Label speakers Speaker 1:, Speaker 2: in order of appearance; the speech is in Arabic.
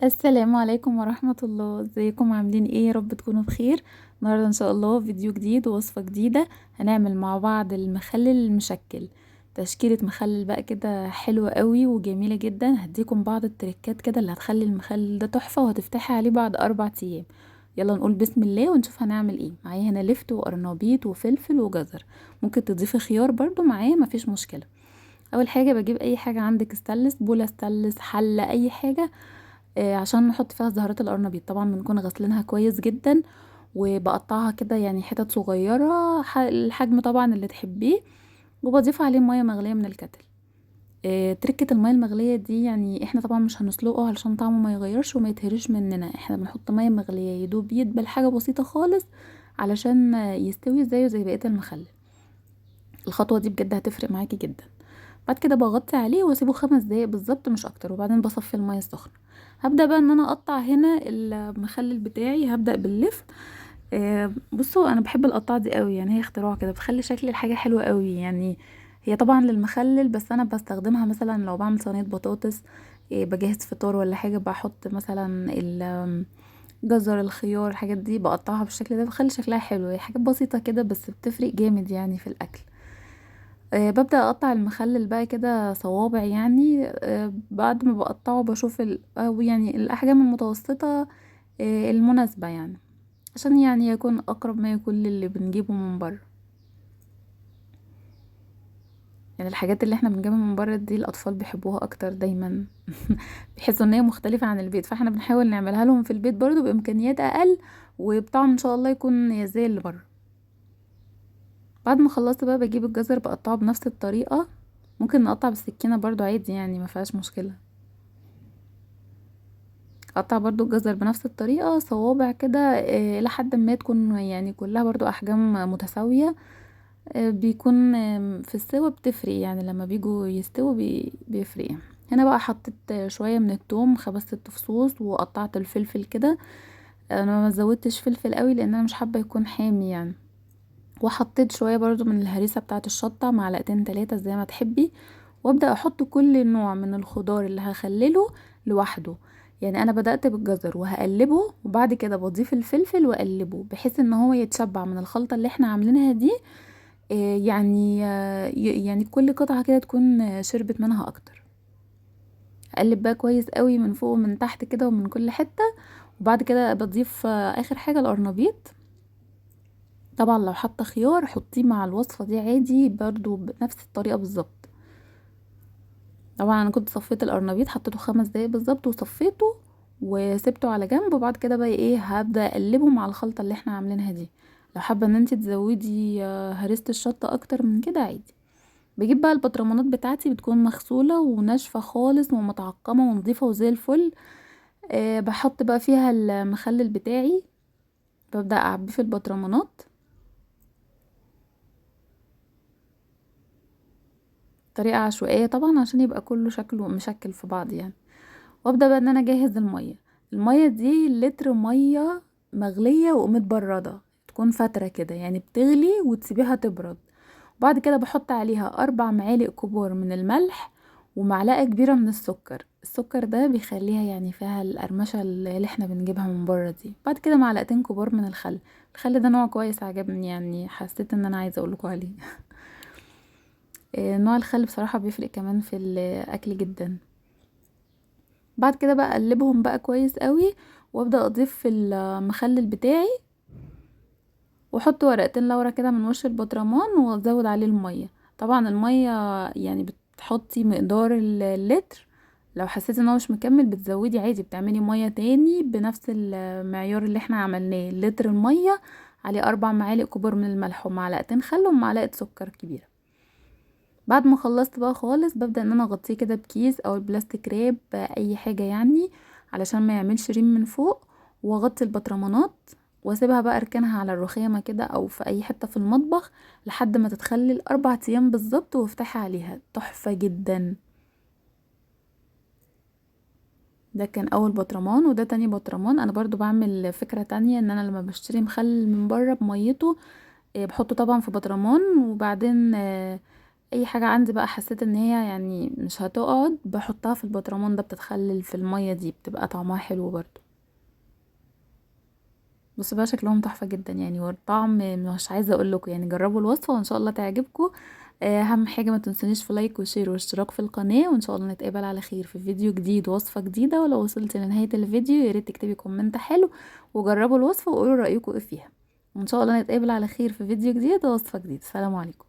Speaker 1: السلام عليكم ورحمة الله، ازيكم عاملين ايه؟ يا رب تكونوا بخير. النهارده ان شاء الله فيديو جديد ووصفة جديدة. هنعمل مع بعض المخلل المشكل. تشكيلة مخلل بقى كده حلوة قوي وجميلة جدا. هديكم بعض التريكات كده اللي هتخلي المخلل ده تحفة وهتفتحي عليه بعد 4 ايام. يلا نقول بسم الله ونشوف هنعمل ايه. معايا هنا لفت وقرنبيط وفلفل وجزر. ممكن تضيفي خيار برضو معاه، مفيش مشكلة. اول حاجة بجيب اي حاجة عندك، استانلس، بولة استانلس، حلة، اي حاجة. عشان نحط فيها زهرات القرنبيط. طبعا بنكون غسلينها كويس جدا، وبقطعها كده يعني حتت صغيرة، الحجم طبعا اللي تحبيه. وبضيف عليه مية مغلية من الكتل. تركة المية المغلية دي يعني احنا طبعا مش هنسلقه علشان طعمه ما يغيرش وما يتهرش مننا. احنا بنحط مية مغلية يدوب يدبل حاجة بسيطة خالص علشان يستوي زيه زي بقية المخلل. الخطوة دي بجد هتفرق معاكي جدا. بعد كده بغطي عليه واسيبه 5 دقايق بالظبط مش اكتر، وبعدين بصفي المية السخنة. هبدأ بقى ان انا اقطع هنا المخلل بتاعي. هبدأ باللفت. بصوا انا بحب القطعة دي قوي، يعني هي اختراع كده بتخلي شكل الحاجة حلوة قوي يعني. هي طبعا للمخلل، بس انا بستخدمها مثلا لو بعمل صينية بطاطس. بجهز فطار ولا حاجة، بحط مثلا الجزر، الخيار، الحاجات دي بقطعها بالشكل ده، بخلي شكلها حلو. هي حاجات بسيطة كده بس بتفرق جامد يعني في الاكل. ببدأ اقطع المخلل بقى كده صوابع يعني. بعد ما بقطعه بشوف أو يعني الاحجام المتوسطة المناسبة يعني، عشان يعني يكون اقرب ما يكون للي بنجيبه من بره. يعني الحاجات اللي احنا بنجيبها من بره دي الاطفال بيحبوها اكتر دايما. بيحسوا ان هي مختلفة عن البيت، فاحنا بنحاول نعملها لهم في البيت برضو بامكانيات اقل، وبطعم ان شاء الله يكون زي اللي بره. بعد ما خلصت بقى بجيب الجزر بقطعه بنفس الطريقة. ممكن نقطع بالسكينة برضو عادي يعني ما فيهاش مشكلة. اقطع برضو الجزر بنفس الطريقة صوابع كده، لحد ما تكون يعني كلها برضو احجام متساوية. بيكون في السوا بتفرق يعني لما بيجوا يستووا بيفرق. هنا بقى حطيت شوية من التوم، 5 6 فصوص، وقطعت الفلفل كده. انا ما زودتش فلفل قوي لان انا مش حابة يكون حامي يعني. وحطيت شوية برضو من الهريسة بتاعة الشطة، معلقتين 3 زي ما تحبي. وابدأ احط كل نوع من الخضار اللي هخلله لوحده. يعني انا بدأت بالجزر وهقلبه، وبعد كده بضيف الفلفل واقلبه بحيث ان هو يتشبع من الخلطة اللي احنا عاملينها دي. يعني يعني كل قطعة كده تكون شربت منها اكتر. اقلب بقى كويس قوي من فوق ومن تحت كده ومن كل حتة. وبعد كده بضيف اخر حاجة القرنبيط. طبعا لو حاطه خيار حطيه مع الوصفة دي عادي برضو بنفس الطريقة بالظبط. طبعا انا كنت صفيت القرنبيط، حطيته 5 دقايق بالظبط وصفيته وسبته على جنب. وبعد كده بقى ايه، هبدأ اقلبه مع الخلطة اللي احنا عاملينها دي. لو حابة ان انت تزودي هريسة الشطة اكتر من كده عادي. بجيب بقى البطرمانات بتاعتي بتكون مغسولة وناشفة خالص ومتعقمة ونضيفة وزي الفل. بحط بقى فيها المخلل بتاعي. ببدأ اعبيه في البطرمانات. طريقة عشوائية طبعا عشان يبقى كله شكله مشكل في بعض يعني. وابدأ بقى ان انا اجهز المية. المية دي لتر مية مغلية ومتبردة، تكون فترة كده يعني بتغلي وتسيبيها تبرد. وبعد كده بحط عليها 4 معالق كبار من الملح، ومعلقة كبيرة من السكر. السكر ده بيخليها يعني فيها القرمشة اللي احنا بنجيبها من بره دي. بعد كده معلقتين كبار من الخل. الخل ده نوع كويس عجبني يعني، حسيت ان انا عايزة اقولكوا عليه. نوع الخل بصراحة بيفرق كمان في الاكل جدا. بعد كده بقى اقلبهم بقى كويس قوي. وابدا اضيف في المخلل بتاعي، واحط ورقتين لورا كده من وش البطرمان وازود عليه المية. طبعا المية يعني بتحطي مقدار اللتر. لو حسيتي ان هو مش مكمل بتزودي عادي، بتعملي مية تاني بنفس المعيار اللي احنا عملناه. لتر المية عليه 4 معالق كبار من الملح ومعلقتين خل ومعلقة سكر كبيرة. بعد ما خلصت بقى خالص ببدأ ان انا اغطيه كده بكيس او البلاستيك راب، اي حاجة يعني علشان ما يعملش ريم من فوق. واغطي البطرمانات واسيبها بقى اركنها على الرخامة كده او في اي حتة في المطبخ لحد ما تتخلل 4 ايام بالظبط، وافتحي عليها تحفة جدا. ده كان اول بطرمان، وده تاني بطرمان. انا برضو بعمل فكرة تانية، ان انا لما بشتري مخلل من بره بميته، بحطه طبعا في بطرمان، وبعدين اي حاجة عندي بقى حسيت ان هي يعني مش هتقعد بحطها في البطرمان ده، بتتخلل في المية دي بتبقى طعمها حلو برضو. بصوا بقى شكلهم تحفة جدا يعني، والطعم مش عايزة اقولكوا يعني، جربوا الوصفة وان شاء الله تعجبكم. اهم حاجة ما تنسونيش في لايك وشير واشتراك في القناة، وان شاء الله نتقابل على خير في فيديو جديد وصفة جديدة. ولو وصلت لنهاية الفيديو ياريت تكتبي كومنت حلو وجربوا الوصفة وقولوا رأيكم ايه فيها. وان شاء الله نتقابل على خير في فيديو جديد ووصفة جديدة. سلام عليكم.